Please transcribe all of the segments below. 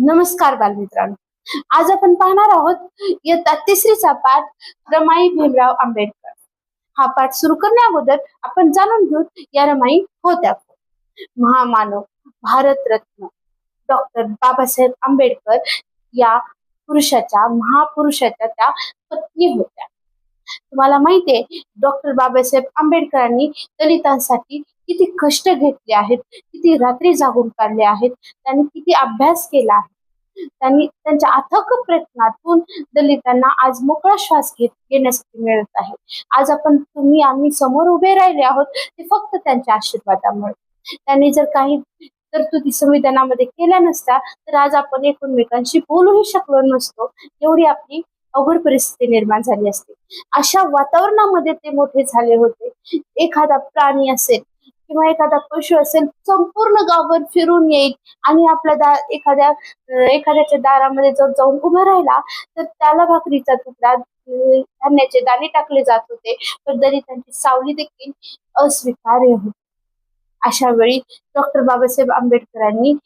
नमस्कार बालमित्रांनो. आज आपण पाहणार आहोत इयत्ता तिसरीचा पाठ रमाई भीमराव आंबेडकर. हा पाठ सुरू करण्या अगोदर आपण जाणून घेऊ या रमाई होत्या कोण. महामानव, भारतरत्न डॉक्टर बाबासाहेब आंबेडकर या महापुरुषाच्या त्या पत्नी होत्या. तुम्हाला माहितीये डॉक्टर बाबासाहेब आंबेडकरांनी दलितांसाठी किती कष्ट घेतले आहेत, किती रात्री जागून काढले आहेत, त्यांनी किती अभ्यास केला आहे. त्यांनी त्यांच्या अथक प्रयत्नातून दलितांना आज मोकळा श्वास घेण्यासाठी मिळत आहे. आज तुम्ही आम्ही समोर उभे राहिले आहोत ते फक्त त्यांच्या आशीर्वादामुळे. त्यांनी जर काही तरतुदी संविधानामध्ये केल्या नसत्या तर आज आपण एकमेकांशी बोलूही शकलो नसतो. एवढी आपली अवघड परिस्थिती निर्माण झाली असते. अशा वातावरणामध्ये ते मोठे झाले होते. एखादा प्राणी असेल किंवा एखादा पशु असेल संपूर्ण गावभर फिरून येईल आणि आपल्या एखाद्याच्या दारामध्ये जर जाऊन उभा राहिला तर त्याला भाकरीचा तुकडा, धान्याचे दाणे टाकले जात होते, पण दलितांची सावली देखील अस्वीकार्य होती. अशा वेळी डॉक्टर बाबासाहेब आंबेडकरांनी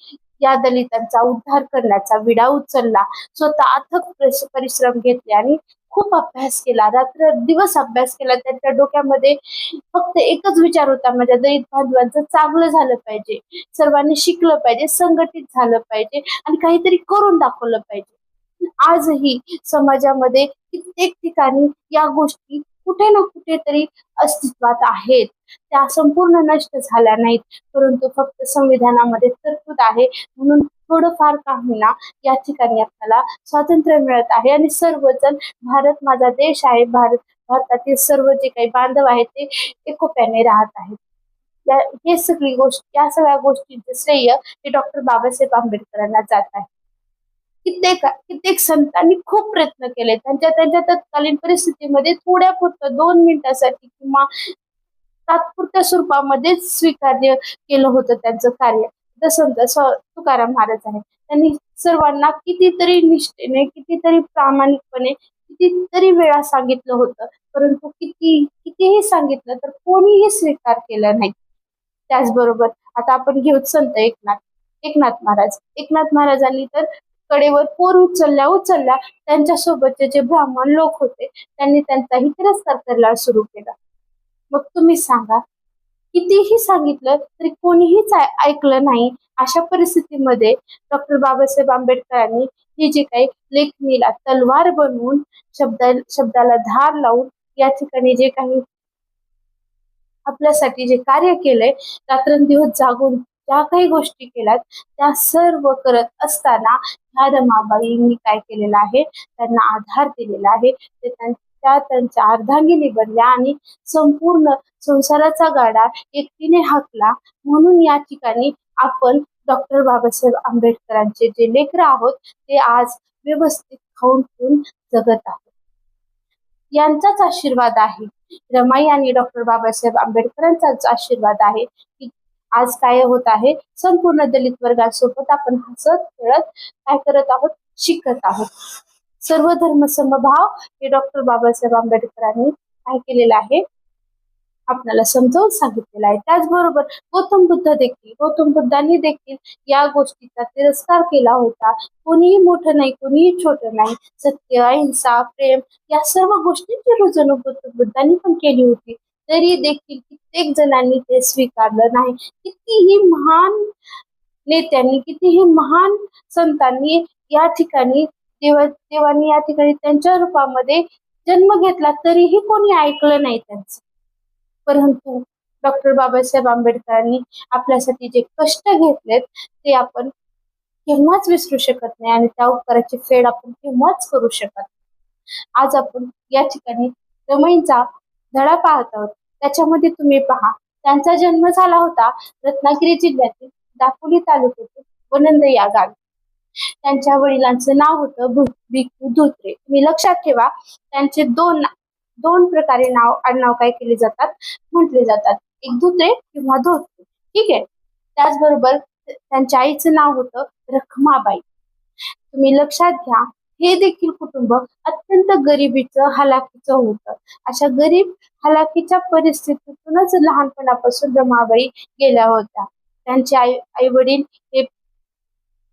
या दलितांचा उद्धार करण्याचा विडा उचलला. स्वतः अथक परिश्रम घेतले आणि खूप अभ्यास केला, रात्र दिवस अभ्यास केला. त्यांच्या डोक्यामध्ये फक्त एकच विचार होता, माझ्या दलित बांधवांचं चांगलं झालं पाहिजे, सर्वांनी शिकलं पाहिजे, संघटित झालं पाहिजे आणि काहीतरी करून दाखवलं पाहिजे. आजही समाजामध्ये कित्येक ठिकाणी या गोष्टी कुठे ना कुठेतरी अस्तित्वात आहेत. त्या संपूर्ण नष्ट झाल्या नाहीत, परंतु फक्त संविधानामध्ये तरतूद आहे म्हणून थोडंफार का होईना या ठिकाणी आपल्याला स्वातंत्र्य मिळत आहे आणि सर्वजण भारत माझा देश आहे, भारतातील सर्व जे काही बांधव आहेत ते एकोप्याने राहत आहेत. या सगळ्या गोष्टींचे श्रेय हे डॉक्टर बाबासाहेब आंबेडकरांना जात आहे. कित्येक संतांनी खूप प्रयत्न केले. त्यांच्या तत्कालीन परिस्थितीमध्ये थोड्यापुरतं 2 मिनिटासाठी किंवा तात्पुरत्या स्वरूपामध्ये स्वीकार्य केलं होतं त्यांचं कार्य. जसं तुकाराम महाराज आहे, त्यांनी सर्वांना कितीतरी निष्ठेने, कितीतरी प्रामाणिकपणे, कितीतरी वेळा सांगितलं होतं, परंतु कितीही सांगितलं तर कोणीही स्वीकार केला नाही. त्याचबरोबर आता आपण घेऊ संत एकनाथ महाराजांनी तर कडेवर पोर उचलल्या त्यांच्या सोबतचे जे ब्राह्मण लोक होते त्यांनी त्यांचाही तिरस्कार करायला सुरू केला. मग तुम्ही सांगा, कितीही सांगितलं तरी कोणीहीच ऐकलं नाही. अशा परिस्थितीमध्ये डॉक्टर बाबासाहेब आंबेडकरांनी ही जी काही लेखणीला तलवार बनवून शब्दाला धार लावून या ठिकाणी जे काही आपल्यासाठी जे कार्य केलंय, रात्रंदिवस जागून ज्या काही गोष्टी केल्यात त्या सर्व करत असताना ह्या रमाबाईंनी काय केलेलं आहे, त्यांना आधार दिलेला आहे. त्यांच्या अर्धांगिनी बनल्या आणि संपूर्ण संसाराचा गाडा एकटीने हाकला. म्हणून या ठिकाणी आपण डॉक्टर बाबासाहेब आंबेडकरांचे जे लेकरं आहोत ते आज व्यवस्थित खाऊन पिऊन जगत आहोत. यांचाच आशीर्वाद आहे, रमाई आणि डॉक्टर बाबासाहेब आंबेडकरांचाच आशीर्वाद आहे की आज काय होत आहे, संपूर्ण दलित वर्गासोबत आपण हसत खेळत काय करत आहोत, शिकत आहोत. सर्व धर्म समभाव हे डॉक्टर बाबासाहेब आंबेडकरांनी काय केलेलं आहे, आपल्याला समजावून सांगितलेलं आहे. त्याचबरोबर गौतम बुद्धांनी देखील या गोष्टीचा तिरस्कार केला होता. कोणीही मोठं नाही, कोणीही छोटं नाही, सत्य, अहिंसा, प्रेम या सर्व गोष्टींची रुजवणूक गौतम बुद्धांनी पण केली होती. तरी देखील कित्येक जणांनी ते स्वीकारलं नाही. कितीही महान नेत्यांनी, कितीही महान संतांनी या ठिकाणी देवानी या ठिकाणी त्यांच्या रूपामध्ये जन्म घेतला तरीही कोणी ऐकलं नाही त्यांचं. परंतु डॉक्टर बाबासाहेब आंबेडकरांनी आपल्यासाठी जे कष्ट घेतलेत ते आपण केव्हाच विसरू शकत नाही आणि त्या उपकाराची फेड आपण केव्हाच करू शकत. आज आपण या ठिकाणी रमाईंचा धडा पाहत आहोत. त्याच्यामध्ये तुम्ही पहा, त्यांचा जन्म झाला होता रत्नागिरी जिल्ह्यातील दापोली तालुक्यातील वनंद या गावी. त्यांच्या वडिलांचं नाव होतं भिकू धोत्रे. तुम्ही लक्षात ठेवा, त्यांचे दोन प्रकारे आडनाव काय केले जातात, म्हटले जातात, एक धोत्रे किंवा धोत्रे. ठीक आहे. त्याचबरोबर त्यांच्या आईचं नाव होतं रखमाबाई. तुम्ही लक्षात घ्या, हे देखील कुटुंब अत्यंत गरिबीचं, हलाखीचं होतं. अशा गरीब हलाखीच्या परिस्थितीतूनच लहानपणापासून रमाबाई गेल्या होत्या. त्यांचे आई वडील हे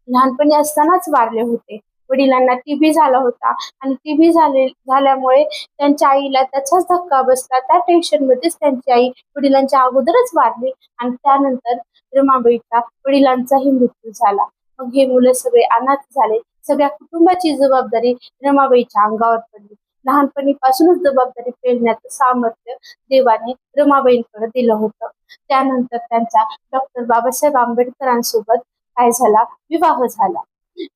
लहानपणी असतानाच वारले होते. वडिलांना टीबी झाला होता आणि टीबी झाल्यामुळे त्यांच्या आईला त्याचाच धक्का बसला. त्या टेन्शन मध्येच त्यांची आई वडिलांच्या अगोदरच वारली आणि त्यानंतर रमाबाईचा वडिलांचाही मृत्यू झाला. मग हे मुलं सगळे अनाथ झाले. सगळ्या कुटुंबाची जबाबदारी रमाबाईच्या अंगावर पडली. लहानपणीपासूनच जबाबदारी पेलण्याचं सामर्थ्य देवाने रमाबाईंकडे दिलं होतं. त्यानंतर त्यांचा डॉक्टर बाबासाहेब आंबेडकरांसोबत काय झाला, विवाह झाला.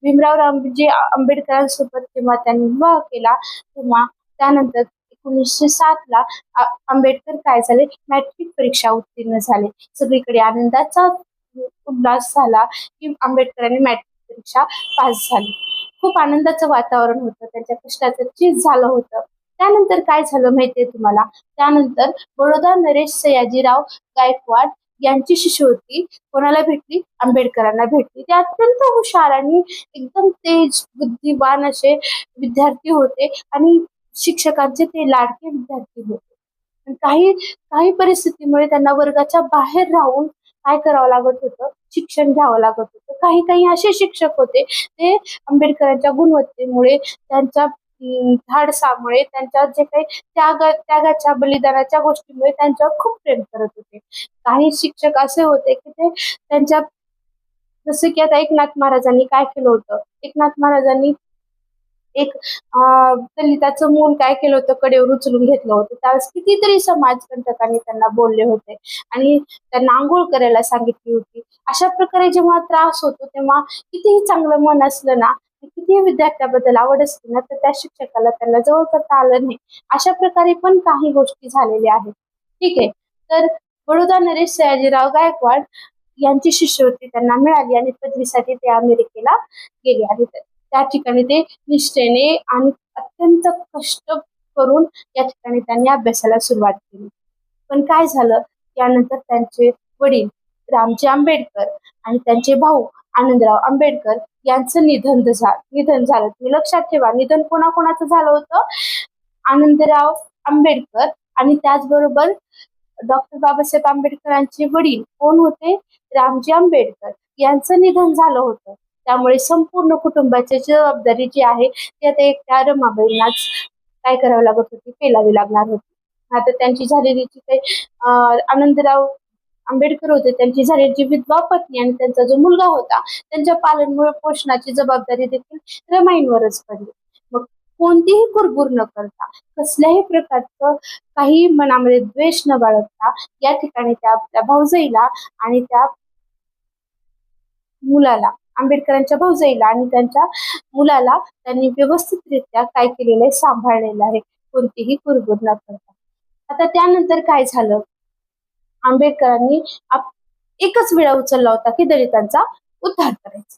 भीमराव रामजी आंबेडकरांसोबत जेव्हा त्यांनी विवाह केला, तेव्हा त्यानंतर 1907 ला आंबेडकर काय झाले, मॅट्रिक परीक्षा उत्तीर्ण झाले. सगळीकडे आनंदाचा उल्हास झाला की आंबेडकरांनी मॅट्रिक परीक्षा पास झाली. खूप आनंदाचं वातावरण होतं, त्यांच्या कष्टाचं चीज झालं होतं. त्यानंतर काय झालं माहितीये तुम्हाला? त्यानंतर बडोदा नरेश सयाजीराव गायकवाड यांची शिष्यवृत्ती कोणाला भेटली? आंबेडकरांना भेटली. ते अत्यंत हुशार आणि एकदम तेज बुद्धिवान असे विद्यार्थी होते आणि शिक्षकांचे ते लाडके विद्यार्थी होते. पण काही काही परिस्थितीमुळे त्यांना वर्गाच्या बाहेर राहून काय करावं लागत होतं, शिक्षण घ्यावं लागत होतं. काही काही असे शिक्षक होते, ते आंबेडकरांच्या गुणवत्तेमुळे, त्यांच्या धाडसामुळे, त्यांच्या जे काही त्यागाच्या बलिदानाच्या गोष्टीमुळे त्यांच्यावर खूप प्रेम करत होते. काही शिक्षक असे होते की ते त्यांच्या, जसं की आता एकनाथ महाराजांनी काय केलं होतं, एकनाथ महाराजांनी एक दलिताचं मूल काय केलं होतं, कडेवर उचलून घेतलं होतं. त्यावेळेस कितीतरी समाजकंटकांनी त्यांना बोलले होते आणि त्यांना आंघोळ करायला सांगितली होती. अशा प्रकारे जेव्हा त्रास होतो तेव्हा कितीही चांगलं मन असलं ना, कितीही विद्यार्थ्याबद्दल आवड असली ना, तर त्या शिक्षकाला त्यांना जवळ करता आलं नाही. अशा प्रकारे पण काही गोष्टी झालेल्या आहेत. ठीक आहे. तर बडोदा नरेश सयाजीराव गायकवाड यांची शिष्यवृत्ती त्यांना मिळाली आणि पदवीसाठी ते अमेरिकेला गेले आणि त्या ठिकाणी ते निष्ठेने आणि अत्यंत कष्ट करून या ठिकाणी त्यांनी अभ्यासाला सुरुवात केली. पण काय झालं, त्यानंतर त्यांचे वडील रामजी आंबेडकर आणि त्यांचे भाऊ आनंदराव आंबेडकर यांचं निधन झालं. तुम्ही लक्षात ठेवा, निधन कोणाकोणाचं झालं होतं? आनंदराव आंबेडकर आणि त्याचबरोबर डॉक्टर बाबासाहेब आंबेडकरांचे वडील कोण होते? रामजी आंबेडकर यांचं निधन झालं होतं. त्यामुळे संपूर्ण कुटुंबाची जबाबदारी जी आहे ती आता एकट्या रमाबाईंनाच काय करावं लागत होती, पेलावी लागणार होती. आता त्यांची झालेली जी काही आनंदराव आंबेडकर होते, त्यांची झालेली जी विधवा पत्नी आणि त्यांचा जो मुलगा होता, त्यांच्या पोषणाची जबाबदारी देखील रमाईंवरच पडली. मग कोणतीही कुरबुर न करता, कसल्याही प्रकारचं काही मनामध्ये द्वेष न बाळगता या ठिकाणी त्या आपल्या भाऊजाईला आणि त्या मुलाला, आंबेडकरांच्या भाऊजाईला आणि त्यांच्या मुलाला त्यांनी व्यवस्थितरित्या काय केलेलं आहे, सांभाळलेलं आहे, कोणतीही कुरबुर न करता. आता त्यानंतर काय झालं, आंबेडकरांनी एकच वेळा उचलला होता की दलितांचा उद्धार करायचा.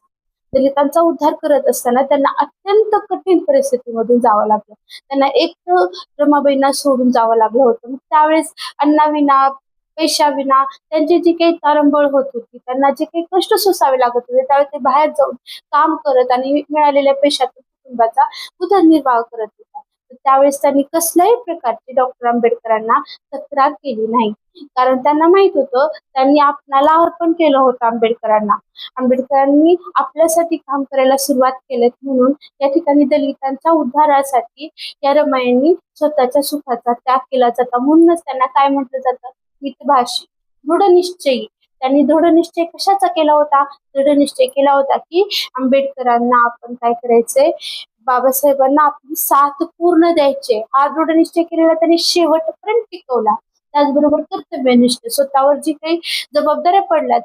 दलितांचा उद्धार करत असताना त्यांना अत्यंत कठीण परिस्थितीमधून जावं लागलं. त्यांना एक तर रमाबाईंना सोडून जावं लागलं होतं. मग त्यावेळेस अन्नाविना, पैशाविना त्यांची जी काही तारंबळ होत होती, त्यांना जे काही कष्ट सोसावे लागत होते, त्यावेळेस ते बाहेर जाऊन काम करत आणि मिळालेल्या पैशातून कुटुंबाचा उदरनिर्वाह करत होता. त्यावेळेस त्यांनी कसल्याही प्रकारची डॉक्टर आंबेडकरांना तक्रार केली नाही. कारण त्यांना माहित होतं, त्यांनी आपणाला अर्पण केलं होतं आंबेडकरांना. आंबेडकरांनी आपल्यासाठी काम करायला सुरुवात केली म्हणून या ठिकाणी दलितांच्या उद्धारासाठी या रमाईंनी स्वतःच्या सुखाचा त्याग केला जाता. म्हणूनच त्यांना काय म्हटलं जातं? मितभाषी, दृढनिश्चयी. त्यांनी दृढनिश्चय कशाचा केला होता? दृढनिश्चय केला होता की आंबेडकरांना आपण काय करायचंय, बाबासाहेबांना आपली साथ पूर्ण द्यायचे. हा दृढनिश्चय केलेला त्यांनी शेवटपर्यंत टिकवला. त्याचबरोबर कर्तव्यनिष्ठ, स्वतःवर जी काही जबाबदाऱ्या पडल्यात,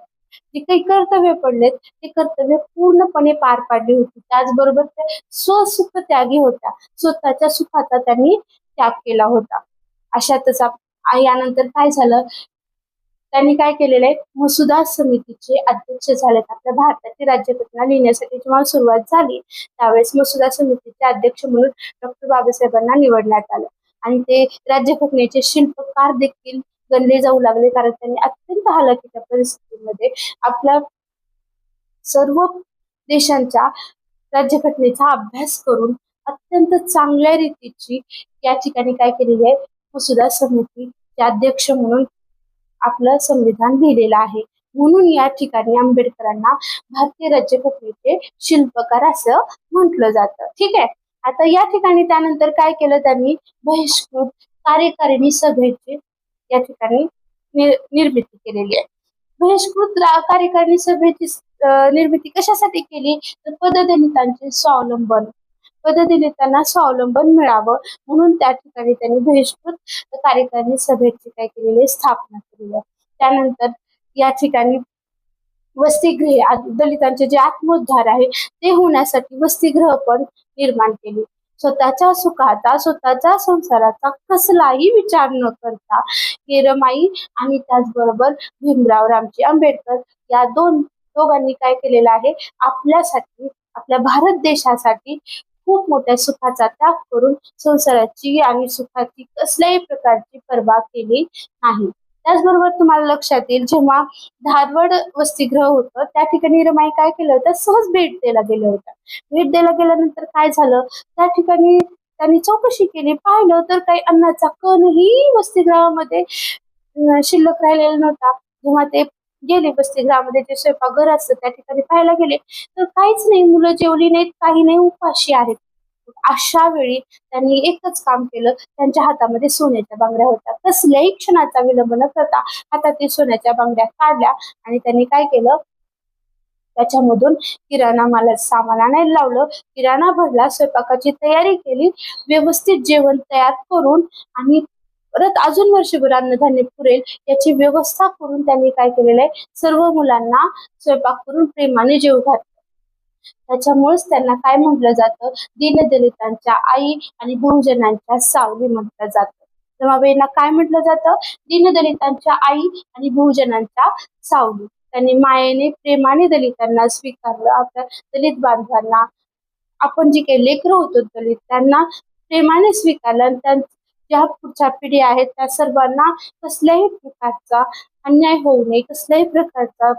जी काही कर्तव्य पडलेत, ते कर्तव्य पूर्णपणे पार पाडली होती. त्याचबरोबर ते स्वसुख त्यागी होत्या. स्वतःच्या सुखाचा त्यांनी त्याग केला होता. अशातच यानंतर काय झालं, त्यांनी काय केलेलं आहे, मसुदा समितीचे अध्यक्ष झालेत. आपल्या भारताची राज्यघटना लिहिण्यासाठी जेव्हा सुरुवात झाली, त्यावेळेस मसुदा समितीचे अध्यक्ष म्हणून डॉक्टर बाबासाहेबांना निवडण्यात आलं आणि ते राज्यघटनेचे शिल्पकार देखील गणले जाऊ लागले. कारण त्यांनी अत्यंत हलाखीच्या परिस्थितीमध्ये आपल्या सर्व देशांच्या राज्यघटनेचा अभ्यास करून अत्यंत चांगल्या रीतीची या ठिकाणी काय केलेली आहे, मसुदा समितीचे अध्यक्ष म्हणून आपलं संविधान लिहिलेलं आहे. म्हणून या ठिकाणी आंबेडकरांना भारतीय राज्यघटनेचे शिल्पकार असं म्हटलं जातं. ठीक आहे. आता या ठिकाणी त्यानंतर काय केलं त्यांनी, बहिष्कृत कार्यकारिणी सभेची या ठिकाणी निर्मिती केलेली आहे. बहिष्कृत कार्यकारिणी सभेची निर्मिती कशासाठी केली, तर पददलितांचे स्वावलंबन, पददलितांना स्वावलंबन मिळावं म्हणून त्या ठिकाणी त्यांनी बहिष्कृत कार्यकारिणी सभेची काय केलेली आहे, स्थापना केलेली आहे. त्यानंतर या ठिकाणी वसतिगृहे, दलितांचे जे आत्मोद्धार आहे ते होण्यासाठी वसतिगृह पण निर्माण केली. स्वतःच्या सुखाचा, स्वतःच्या संसाराचा कसलाही विचार न करता हे रमाई आणि त्याचबरोबर भीमराव रामजी आंबेडकर या दोघांनी काय केलेलं आहे, आपल्यासाठी, आपल्या भारत देशासाठी खूप मोठ्या सुखाचा त्याग करून संसाराची आणि सुखाची कसल्याही प्रकारची पर्वा केली नाही. त्याचबरोबर तुम्हाला लक्षात येईल, जेव्हा धारवाड वसतिगृह होतं त्या ठिकाणी रमाई काय केलं होतं, सहज भेट द्यायला गेलं होतं. भेट द्यायला गेल्यानंतर काय झालं, त्या ठिकाणी त्यांनी चौकशी केली, पाहिलं तर काही अन्नाचा कणही वसतिगृहामध्ये शिल्लक राहिलेला नव्हता. जेव्हा ते गेले वसतिगृहामध्ये, जे स्वयंपाकघर असतं त्या ठिकाणी पाहायला गेले तर काहीच नाही, मुलं जेवली नाहीत, काही नाही, उपाशी आहेत. अशा वेळी त्यांनी एकच काम केलं, त्यांच्या हातामध्ये सोन्याच्या बांगड्या होत्या. कसल्याही क्षणाचा विलंब न करता हातातील सोन्याच्या बांगड्या काढल्या आणि त्यांनी काय केलं, त्याच्यामधून किराणा मालाचं सामान आणायला लावलं, किराणा भरला, स्वयंपाकाची तयारी केली, व्यवस्थित जेवण तयार करून आणि परत अजून वर्षभर अन्नधान्य पुरेल याची व्यवस्था करून त्यांनी काय केलेलं आहे, सर्व मुलांना स्वयंपाक करून प्रेमाने जेवू घातलं. त्याच्यामुळेच त्यांना काय म्हटलं जातं, दीनदलितांच्या आई आणि बहुजनांच्या सावली म्हटलं जातं. रमाबाईंना काय म्हटलं जातं, दीनदलितांच्या आई आणि बहुजनांच्या सावली. त्यांनी मायेने, प्रेमाने दलितांना स्वीकारलं. आपल्या दलित बांधवांना, आपण जी काही लेकरं होतो दलित, त्यांना प्रेमाने स्वीकारलं आणि ज्या पुढच्या पिढी आहेत त्या सर्वांना कसल्याही प्रकारचा अन्याय होऊ नये, कसल्याही प्रकारचा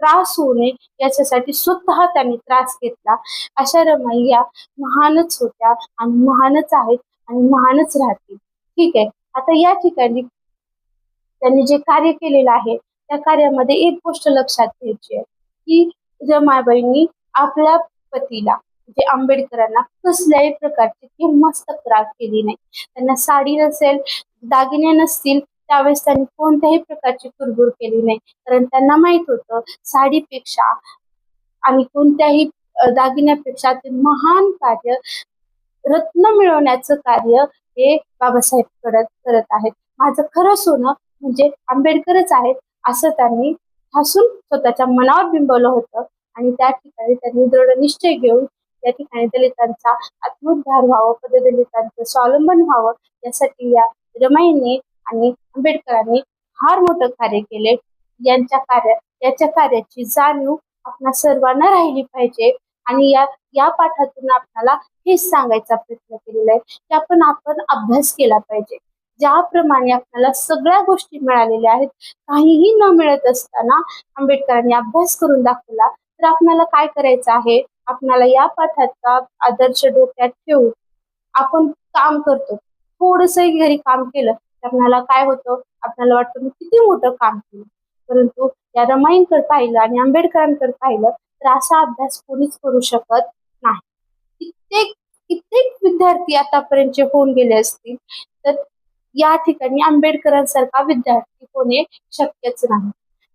त्रास होऊ नये याच्यासाठी स्वतः त्यांनी त्रास घेतला. अशा रमाई या महानच होत्या आणि महानच आहेत आणि महानच राहतील. ठीक आहे. आता या ठिकाणी त्यांनी जे कार्य केलेलं आहे त्या कार्यामध्ये एक गोष्ट लक्षात घ्यायची आहे की रमाबाईंनी आपल्या पतीला, म्हणजे आंबेडकरांना, कसल्याही प्रकारची किंमत तक्रार केली नाही. त्यांना साडी नसेल, दागिने नसतील, त्यावेळेस त्यांनी कोणत्याही प्रकारची कुरबुर केली नाही. कारण त्यांना माहित होतं, साडीपेक्षा आणि कोणत्याही दागिन्यापेक्षा ते महान कार्य, रत्न मिळवण्याचं कार्य हे बाबासाहेब करत आहेत. माझं खरं सोनं म्हणजे आंबेडकरच आहेत, असं त्यांनी हसून स्वतःच्या मनावर बिंबवलं होतं. आणि त्या ठिकाणी त्यांनी दृढ निश्चय घेऊन त्या ठिकाणी दलितांचा आत्मोद्धार व्हावं, पददलितांचं स्वावलंबन व्हावं, यासाठी या रमाईंनी आणि आंबेडकरांनी फार मोठं कार्य केले. याच्या कार्याची जाणीव आपल्या सर्वांना राहिली पाहिजे. आणि या पाठातून आपल्याला हेच सांगायचा प्रयत्न केलेला आहे की आपण अभ्यास केला पाहिजे. ज्याप्रमाणे आपल्याला सगळ्या गोष्टी मिळालेल्या आहेत, काहीही न मिळत असताना आंबेडकरांनी अभ्यास करून दाखवला, तर आपल्याला काय करायचं आहे, आपल्याला या पाठाचा आदर्श डोक्यात ठेवून आपण काम करतो. थोडंसं घरी काम केलं तर आपल्याला काय होतं, आपल्याला वाटतं मी किती मोठं काम केलं. परंतु या रमाईंकडे पाहिलं आणि आंबेडकरांकडे पाहिलं तर असा अभ्यास कोणीच करू शकत नाही. कित्येक कित्येक विद्यार्थी आतापर्यंतचे होऊन गेले असतील, तर या ठिकाणी आंबेडकरांसारखा विद्यार्थी होणे शक्यच नाही.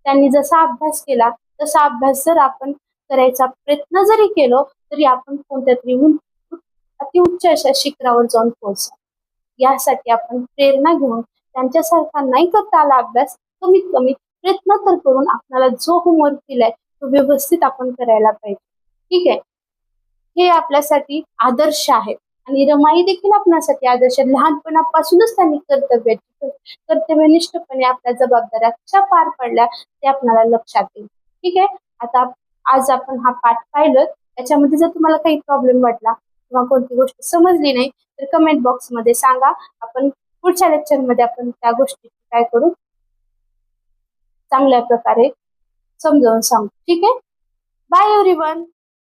त्यांनी जसा अभ्यास केला तसा अभ्यास जर आपण करायचा प्रयत्न जरी केलो तरी आपण कोणत्या तरी अतिउच्च अशा शिखरावर जाऊन पोहोचू. यासाठी आपण प्रेरणा घेऊन त्यांच्यासारखा नाही करता आला अभ्यास, कमीत कमी प्रयत्न तर करून आपल्याला जो होमवर्क दिलाय तो व्यवस्थित आपण करायला पाहिजे. ठीक आहे. हे आपल्यासाठी आदर्श आहेत आणि रमाई देखील आपल्यासाठी आदर्श. लहानपणापासूनच त्यांनी कर्तव्यनिष्ठपणे आपल्या जबाबदाऱ्या कशा पार पडल्या ते आपल्याला लक्षात येईल. ठीक आहे. आता आज आपण हा पाठ पाहिलं, त्याच्यामध्ये जर तुम्हाला काही प्रॉब्लेम वाटला किंवा कोणती गोष्ट समजली नाही तर कमेंट बॉक्स मध्ये सांगा. आपण पुढच्या लेक्चर मध्ये आपण त्या गोष्टी काय करू, चांगल्या प्रकारे समजावून सांगू. ठीक आहे. Bye everyone.